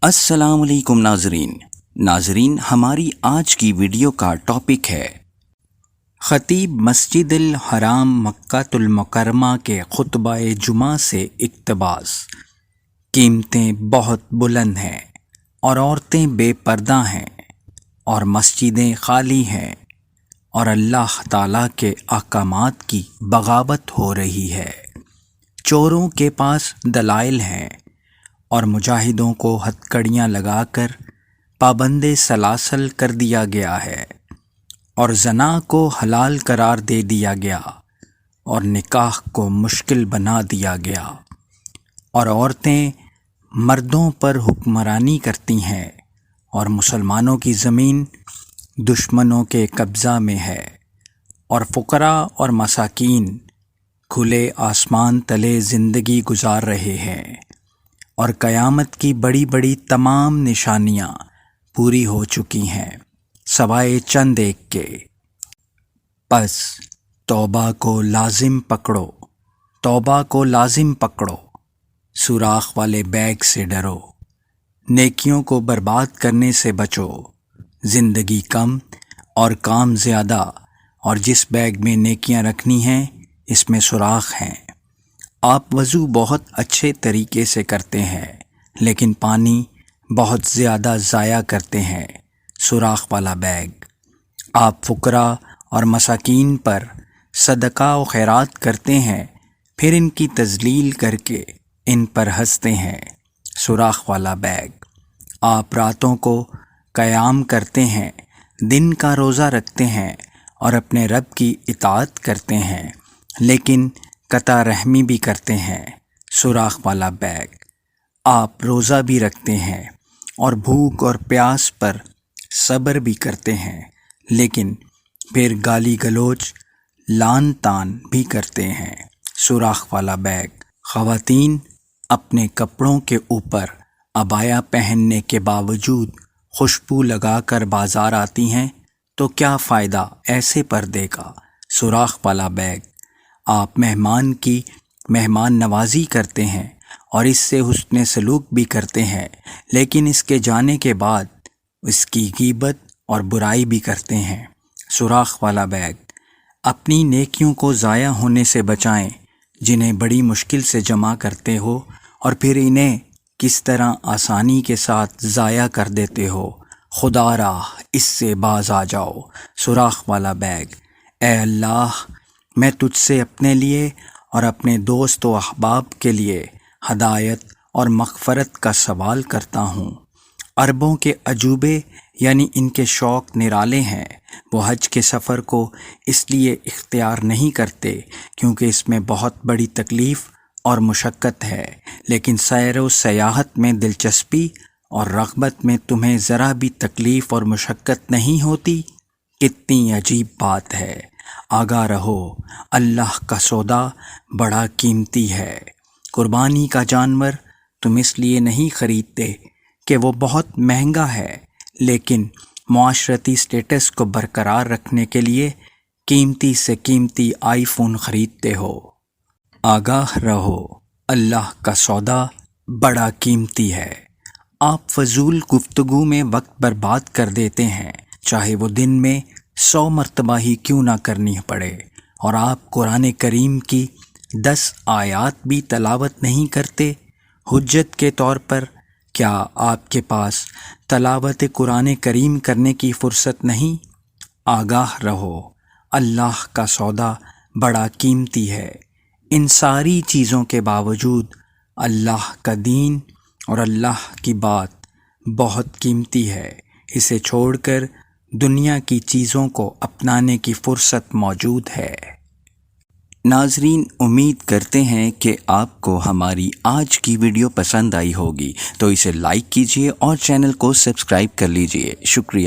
السلام علیکم ناظرین ہماری آج کی ویڈیو کا ٹاپک ہے خطیب مسجد الحرام مکہ المکرمہ کے خطبہ جمعہ سے اقتباس۔ قیمتیں بہت بلند ہیں اور عورتیں بے پردہ ہیں اور مسجدیں خالی ہیں اور اللہ تعالیٰ کے احکامات کی بغاوت ہو رہی ہے۔ چوروں کے پاس دلائل ہیں اور مجاہدوں کو ہتھکڑیاں لگا کر پابند سلاسل کر دیا گیا ہے اور زنا کو حلال قرار دے دیا گیا اور نکاح کو مشکل بنا دیا گیا اور عورتیں مردوں پر حکمرانی کرتی ہیں اور مسلمانوں کی زمین دشمنوں کے قبضہ میں ہے اور فقراء اور مساکین کھلے آسمان تلے زندگی گزار رہے ہیں اور قیامت کی بڑی بڑی تمام نشانیاں پوری ہو چکی ہیں سوائے چند ایک کے۔ پس توبہ کو لازم پکڑو، سوراخ والے بیگ سے ڈرو، نیکیوں کو برباد کرنے سے بچو۔ زندگی کم اور کام زیادہ، اور جس بیگ میں نیکیاں رکھنی ہیں اس میں سوراخ ہیں۔ آپ وضو بہت اچھے طریقے سے کرتے ہیں لیکن پانی بہت زیادہ ضائع کرتے ہیں، سوراخ والا بیگ۔ آپ فقراء اور مساکین پر صدقہ و خیرات کرتے ہیں پھر ان کی تذلیل کر کے ان پر ہنستے ہیں، سوراخ والا بیگ۔ آپ راتوں کو قیام کرتے ہیں، دن کا روزہ رکھتے ہیں اور اپنے رب کی اطاعت کرتے ہیں لیکن قطع رحمی بھی کرتے ہیں، سوراخ والا بیگ۔ آپ روزہ بھی رکھتے ہیں اور بھوک اور پیاس پر صبر بھی کرتے ہیں لیکن پھر گالی گلوچ لعن طعن بھی کرتے ہیں، سوراخ والا بیگ۔ خواتین اپنے کپڑوں کے اوپر عبایا پہننے کے باوجود خوشبو لگا کر بازار آتی ہیں تو کیا فائدہ ایسے پردے کا، سوراخ والا بیگ۔ آپ مہمان کی مہمان نوازی کرتے ہیں اور اس سے حسن سلوک بھی کرتے ہیں لیکن اس کے جانے کے بعد اس کی غیبت اور برائی بھی کرتے ہیں، سوراخ والا بیگ۔ اپنی نیکیوں کو ضائع ہونے سے بچائیں جنہیں بڑی مشکل سے جمع کرتے ہو اور پھر انہیں کس طرح آسانی کے ساتھ ضائع کر دیتے ہو۔ خدا را اس سے باز آ جاؤ، سوراخ والا بیگ۔ اے اللہ، میں تجھ سے اپنے لیے اور اپنے دوست و احباب کے لیے ہدایت اور مغفرت کا سوال کرتا ہوں۔ عربوں کے عجوبے یعنی ان کے شوق نرالے ہیں۔ وہ حج کے سفر کو اس لیے اختیار نہیں کرتے کیونکہ اس میں بہت بڑی تکلیف اور مشقت ہے، لیکن سیر و سیاحت میں دلچسپی اور رغبت میں تمہیں ذرا بھی تکلیف اور مشقت نہیں ہوتی۔ کتنی عجیب بات ہے۔ آگاہ رہو، اللہ کا سودا بڑا قیمتی ہے۔ قربانی کا جانور تم اس لیے نہیں خریدتے کہ وہ بہت مہنگا ہے لیکن معاشرتی سٹیٹس کو برقرار رکھنے کے لیے قیمتی سے قیمتی آئی فون خریدتے ہو۔ آگاہ رہو، اللہ کا سودا بڑا قیمتی ہے۔ آپ فضول گفتگو میں وقت برباد کر دیتے ہیں چاہے وہ دن میں 100 مرتبہ ہی کیوں نہ کرنی پڑے، اور آپ قرآن کریم کی 10 آیات بھی تلاوت نہیں کرتے۔ حجت کے طور پر کیا آپ کے پاس تلاوت قرآن کریم کرنے کی فرصت نہیں؟ آگاہ رہو، اللہ کا سودا بڑا قیمتی ہے۔ ان ساری چیزوں کے باوجود اللہ کا دین اور اللہ کی بات بہت قیمتی ہے، اسے چھوڑ کر دنیا کی چیزوں کو اپنانے کی فرصت موجود ہے۔ ناظرین، امید کرتے ہیں کہ آپ کو ہماری آج کی ویڈیو پسند آئی ہوگی، تو اسے لائک کیجیے اور چینل کو سبسکرائب کر لیجیے۔ شکریہ۔